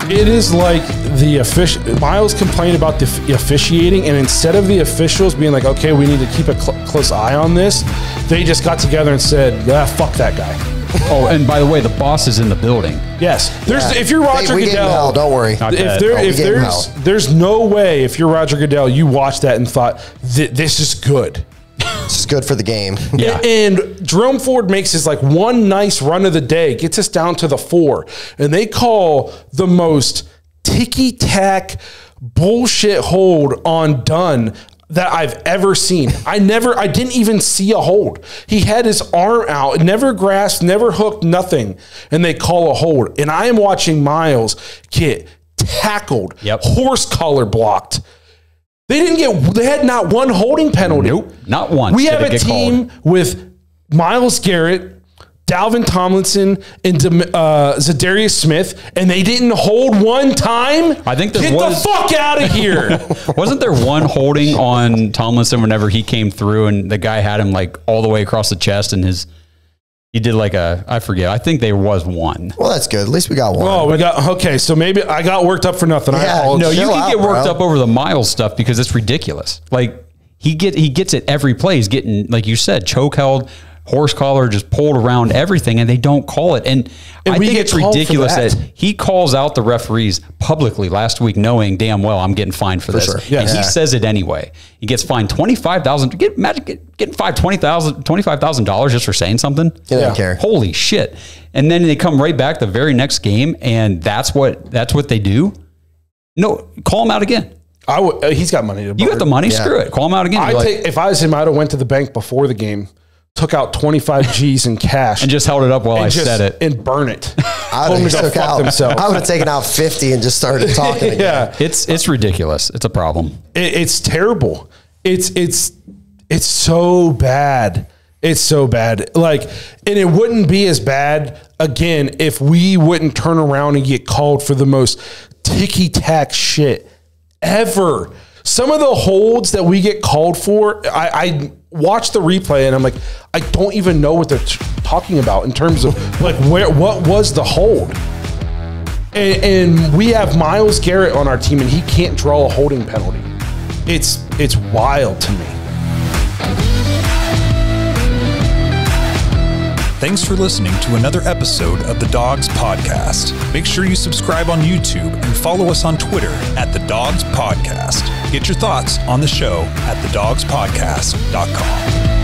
It is like Myles complained about the officiating, and instead of the officials being like, okay, we need to keep a close eye on this, they just got together and said, fuck that guy. Oh, and by the way, the boss is in the building. Yes. If you're Roger we Goodell, hell, don't worry. There's no way if you're Roger Goodell, you watched that and thought, this is good. This is good for the game. Yeah. And Jerome Ford makes his like one nice run of the day, gets us down to the 4, and they call the most ticky-tack bullshit hold on Dunn that I've ever seen. I didn't even see a hold. He had his arm out, never grasped, never hooked, nothing. And they call a hold. And I am watching Myles get tackled, horse collar blocked. They had not one holding penalty. Nope, not one. We have a team with Myles Garrett, Dalvin Tomlinson, and Zadarius Smith, and they didn't hold one time? I think Get the fuck out of here. Wasn't there one holding on Tomlinson whenever he came through and the guy had him like all the way across the chest and he did like I forget. I think there was one. Well, that's good. At least we got one. Oh, okay. So maybe I got worked up for nothing. Yeah, no, you can get worked up over the Myles stuff because it's ridiculous. Like he gets it every play. He's getting, like you said, choke held, horse collar, just pulled around everything, and they don't call it. And I think it's ridiculous that he calls out the referees publicly last week, knowing damn well I'm getting fined for this. Sure. Yes. And he says it anyway. He gets fined $25,000. Imagine getting fined $25,000 just for saying something. He doesn't care. Holy shit! And then they come right back the very next game, and that's what they do. No, call him out again. He's got money to burn. You got the money. Yeah. Screw it. Call him out again. If I was him, I'd have went to the bank before the game, took out 25 G's in cash, and just held it up while I said it, and burn it. I would have taken out 50 and just started talking again. Yeah, it's ridiculous. It's a problem. It's terrible. It's so bad. It's so bad. Like, and it wouldn't be as bad again if we wouldn't turn around and get called for the most ticky-tack shit ever. Some of the holds that we get called for, I watch the replay and I'm like, I don't even know what they're talking about in terms of like what was the hold. And we have Myles Garrett on our team and he can't draw a holding penalty. It's wild to me. Thanks for listening to another episode of the Dawgs Podcast. Make sure you subscribe on YouTube and follow us on Twitter at the Dawgs Podcast. Get your thoughts on the show at thedawgspodcast.com.